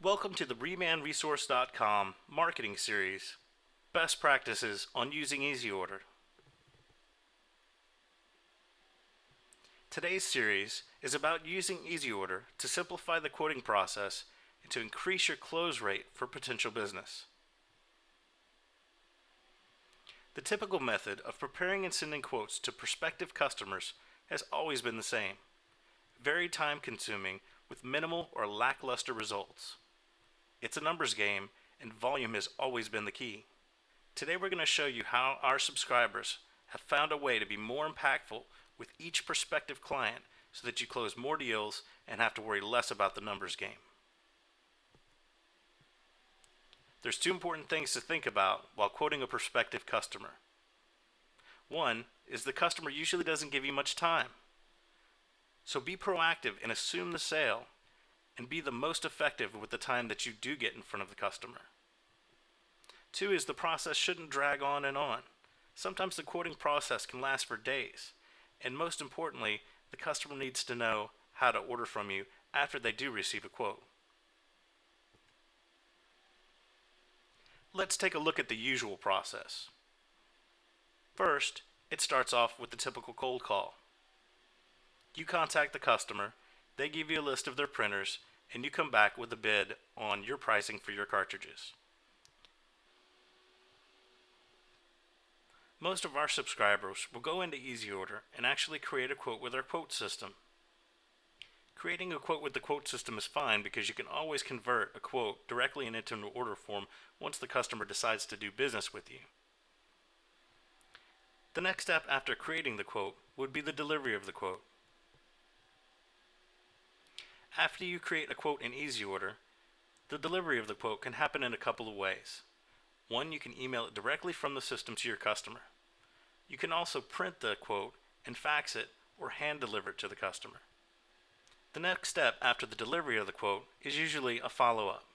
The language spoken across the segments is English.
Welcome to the RemanResource.com marketing series, Best Practices on Using EasyOrder. Today's series is about using EasyOrder to simplify the quoting process and to increase your close rate for potential business. The typical method of preparing and sending quotes to prospective customers has always been the same, very time-consuming with minimal or lackluster results. It's a numbers game, and volume has always been the key. Today we're going to show you how our subscribers have found a way to be more impactful with each prospective client so that you close more deals and have to worry less about the numbers game. There's two important things to think about while quoting a prospective customer. One is the customer usually doesn't give you much time. So be proactive and assume the sale and be the most effective with the time that you do get in front of the customer. Two is the process shouldn't drag on and on. Sometimes the quoting process can last for days. And most importantly, the customer needs to know how to order from you after they do receive a quote. Let's take a look at the usual process. First, it starts off with the typical cold call. You contact the customer, they give you a list of their printers, and you come back with a bid on your pricing for your cartridges. Most of our subscribers will go into EasyOrder and actually create a quote with our quote system. Creating a quote with the quote system is fine because you can always convert a quote directly into an order form once the customer decides to do business with you. The next step after creating the quote would be the delivery of the quote. After you create a quote in EasyOrder, the delivery of the quote can happen in a couple of ways. One, you can email it directly from the system to your customer. You can also print the quote and fax it or hand deliver it to the customer. The next step after the delivery of the quote is usually a follow-up.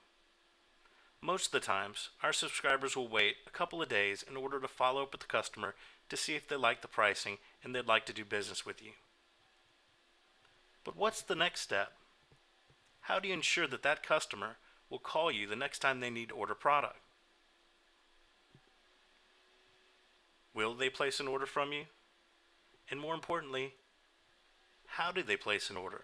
Most of the times, our subscribers will wait a couple of days in order to follow up with the customer to see if they like the pricing and they'd like to do business with you. But what's the next step? How do you ensure that that customer will call you the next time they need to order product? Will they place an order from you? And more importantly, how do they place an order?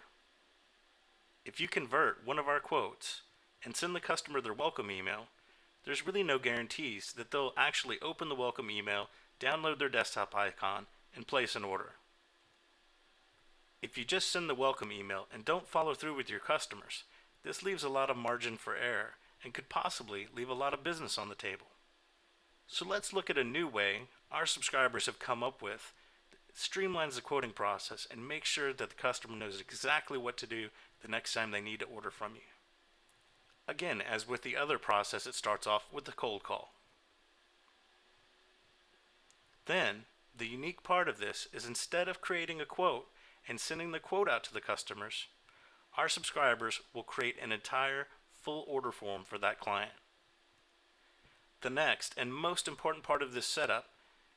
If you convert one of our quotes and send the customer their welcome email, there's really no guarantees that they'll actually open the welcome email, download their desktop icon, and place an order. If you just send the welcome email and don't follow through with your customers, this leaves a lot of margin for error and could possibly leave a lot of business on the table. So let's look at a new way our subscribers have come up with that streamlines the quoting process and makes sure that the customer knows exactly what to do the next time they need to order from you. Again, as with the other process, it starts off with the cold call. Then, the unique part of this is instead of creating a quote and sending the quote out to the customers, our subscribers will create an entire full order form for that client. The next and most important part of this setup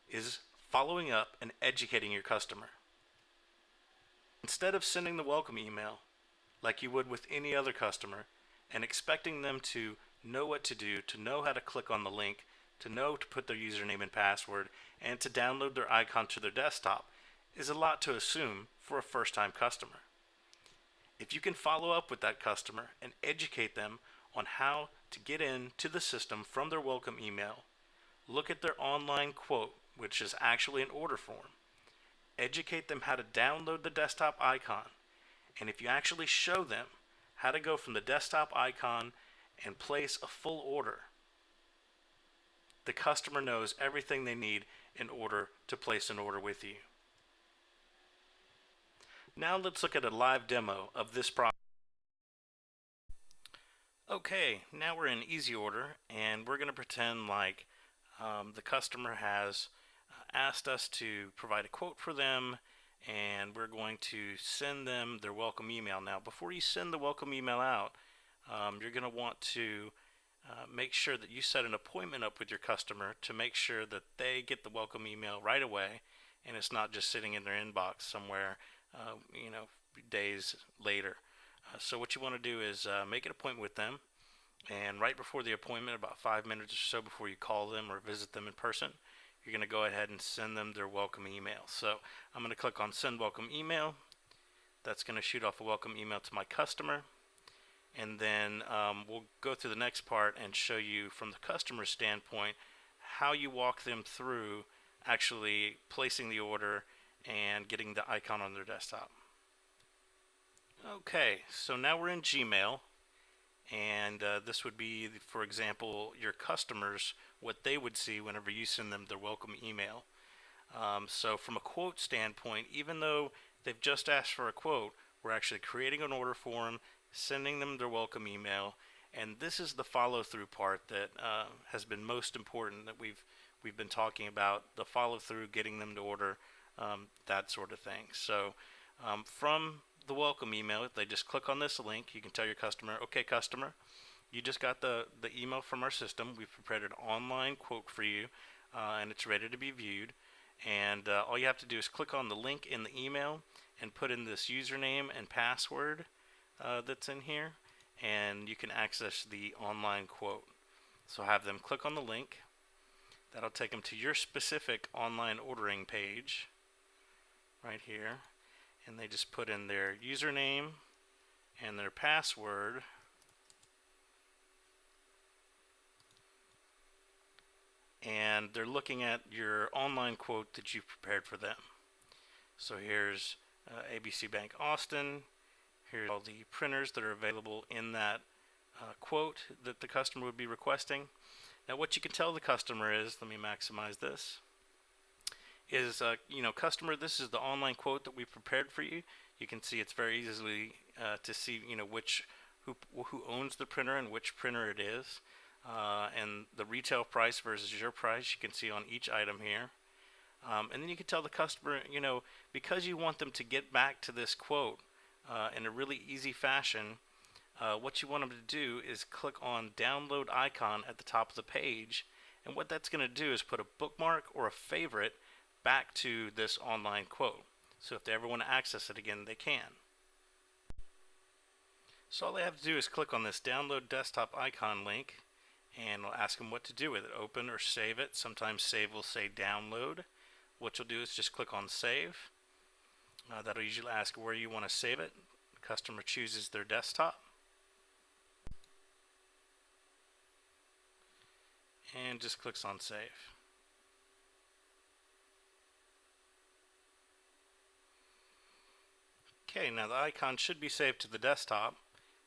is following up and educating your customer. Instead of sending the welcome email like you would with any other customer and expecting them to know what to do, to know how to click on the link, to know to put their username and password, and to download their icon to their desktop, is a lot to assume for a first-time customer. If you can follow up with that customer and educate them on how to get into the system from their welcome email, look at their online quote, which is actually an order form, educate them how to download the desktop icon, and if you actually show them how to go from the desktop icon and place a full order, the customer knows everything they need in order to place an order with you. Now let's look at a live demo of this process. Okay, now we're in EasyOrder and we're going to pretend like the customer has asked us to provide a quote for them, and we're going to send them their welcome email. Now, before you send the welcome email out, you're going to want to make sure that you set an appointment up with your customer to make sure that they get the welcome email right away and it's not just sitting in their inbox somewhere days later. So what you want to do is make an appointment with them And right before the appointment, about 5 minutes or so before you call them or visit them in person, you're going to go ahead and send them their welcome email. So I'm going to click on send welcome email. That's going to shoot off a welcome email to my customer. And then we'll go through the next part and show you from the customer standpoint how you walk them through actually placing the order and getting the icon on their desktop. Okay, so now we're in Gmail, and this would be, for example, your customers, what they would see whenever you send them their welcome email. So from a quote standpoint, even though they've just asked for a quote, we're actually creating an order form, sending them their welcome email, and this is the follow-through part that has been most important that we've been talking about, the follow-through, getting them to order, that sort of thing. So from the welcome email, if they just click on this link, you can tell your customer, okay, customer, you just got the email from our system. We've prepared an online quote for you, and it's ready to be viewed. And all you have to do is click on the link in the email and put in this username and password that's in here, and you can access the online quote. So have them click on the link. That'll take them to your specific online ordering page right here, and they just put in their username and their password. And they're looking at your online quote that you've prepared for them. So here's ABC Bank Austin. Here's all the printers that are available in that quote that the customer would be requesting. Now what you can tell the customer is, let me maximize this, is customer, this is the online quote that we prepared for you. You can see it's very easily to see who owns the printer and which printer it is, and the retail price versus your price you can see on each item here. And then you can tell the customer, because you want them to get back to this quote in a really easy fashion, what you want them to do is click on download icon at the top of the page, and what that's going to do is put a bookmark or a favorite back to this online quote. So if they ever want to access it again, they can. So all they have to do is click on this download desktop icon link, and we'll ask them what to do with it, open or save it. Sometimes save will say download. What you'll do is just click on save. That'll usually ask where you want to save it. The customer chooses their desktop and just clicks on save. Okay, now the icon should be saved to the desktop,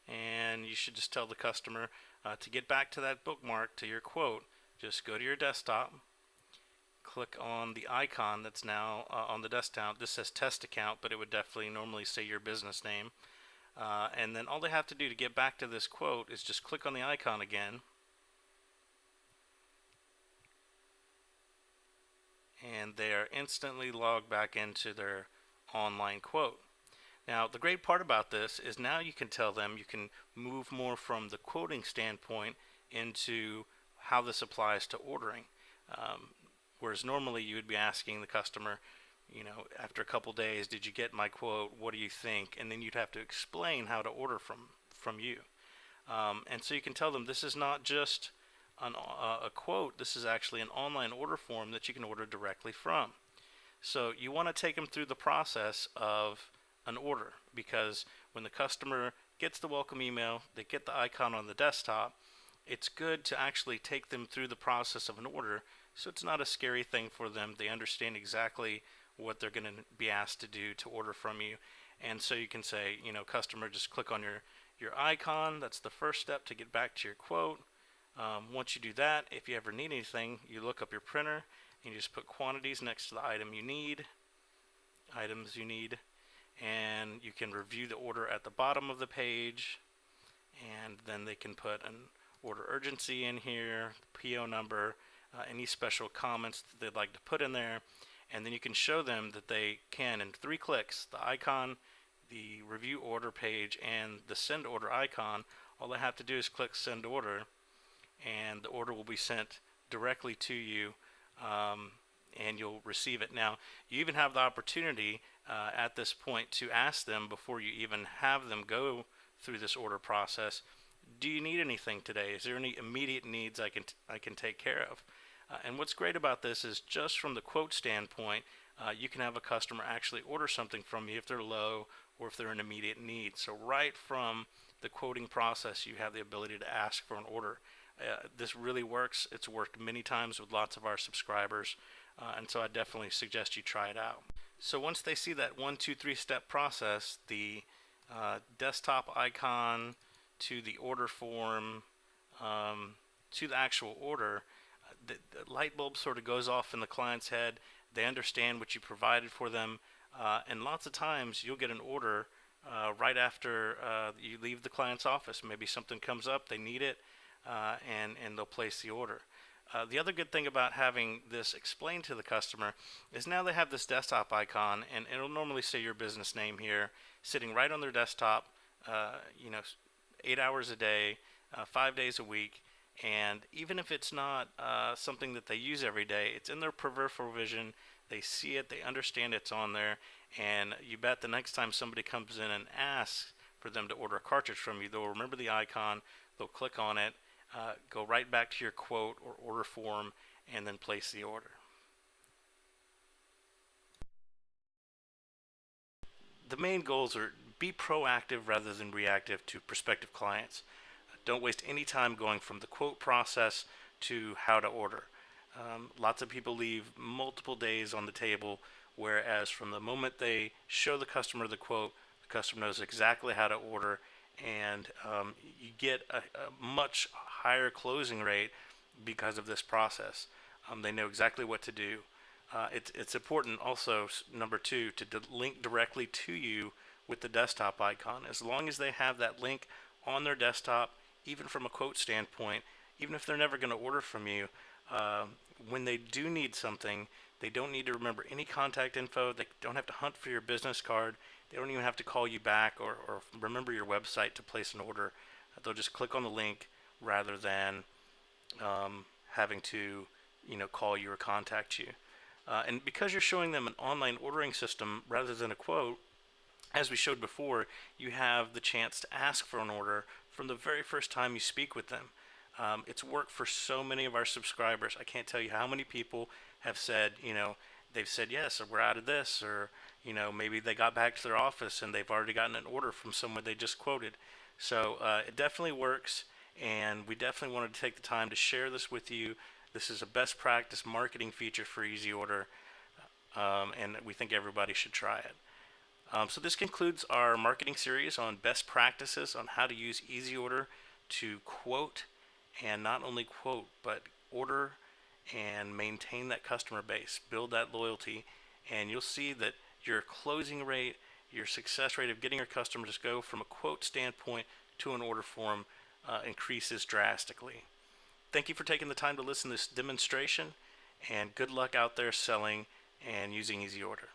and you should just tell the customer to get back to that bookmark to your quote. Just go to your desktop, click on the icon that's now on the desktop. This says test account, but it would definitely normally say your business name. And then all they have to do to get back to this quote is just click on the icon again, and they are instantly logged back into their online quote. Now the great part about this is now you can tell them, you can move more from the quoting standpoint into how this applies to ordering. Whereas normally you would be asking the customer, after a couple days, did you get my quote? What do you think? And then you'd have to explain how to order from you. And so you can tell them this is not just a quote, this is actually an online order form that you can order directly from. So you want to take them through the process of an order, because when the customer gets the welcome email, they get the icon on the desktop, it's good to actually take them through the process of an order so it's not a scary thing for them. They understand exactly what they're going to be asked to do to order from you. And so you can say, customer, just click on your icon. That's the first step to get back to your quote. Once you do that, if you ever need anything, you look up your printer and you just put quantities next to the items you need, and you can review the order at the bottom of the page, and then they can put an order urgency in here, PO number, any special comments that they'd like to put in there, and then you can show them that they can, in 3 clicks, the icon, the review order page, and the send order icon. All they have to do is click send order, and the order will be sent directly to you, and you'll receive it. Now, you even have the opportunity at this point to ask them, before you even have them go through this order process, do you need anything today? Is there any immediate needs I can take care of? And what's great about this is just from the quote standpoint, you can have a customer actually order something from you if they're low or if they're in immediate need. So right from the quoting process, you have the ability to ask for an order. This really works. It's worked many times with lots of our subscribers, and so I definitely suggest you try it out. So once they see that 1, 2, 3 step process, the desktop icon to the order form to the actual order, the light bulb sort of goes off in the client's head. They understand what you provided for them, and lots of times you'll get an order right after you leave the client's office. Maybe something comes up, they need it, and they'll place the order. The other good thing about having this explained to the customer is now they have this desktop icon, and it'll normally say your business name here, sitting right on their desktop, you know, 8 hours a day, 5 days a week. And even if it's not something that they use every day, it's in their peripheral vision. They see it, they understand it's on there, and you bet the next time somebody comes in and asks for them to order a cartridge from you, they'll remember the icon, they'll click on it, go right back to your quote or order form, and then place the order. The main goals are be proactive rather than reactive to prospective clients. Don't waste any time going from the quote process to how to order. Lots of people leave multiple days on the table, whereas from the moment they show the customer the quote, the customer knows exactly how to order, and you get a much higher closing rate because of this process. They know exactly what to do. It's important also, number two, to link directly to you with the desktop icon. As long as they have that link on their desktop, even from a quote standpoint, even if they're never going to order from you, when they do need something, they don't need to remember any contact info. They don't have to hunt for your business card. They don't even have to call you back or remember your website to place an order. They'll just click on the link rather than having to, call you or contact you. And because you're showing them an online ordering system rather than a quote, as we showed before, you have the chance to ask for an order from the very first time you speak with them. It's worked for so many of our subscribers. I can't tell you how many people have said, they've said yes, or we're out of this, or maybe they got back to their office and they've already gotten an order from someone they just quoted. So it definitely works, and we definitely wanted to take the time to share this with you. This is a best practice marketing feature for EasyOrder, and we think everybody should try it. So this concludes our marketing series on best practices on how to use EasyOrder to quote, and not only quote, but order and maintain that customer base, build that loyalty, and you'll see that your closing rate, your success rate of getting your customers to go from a quote standpoint to an order form increases drastically. Thank you for taking the time to listen to this demonstration, and good luck out there selling and using EasyOrder.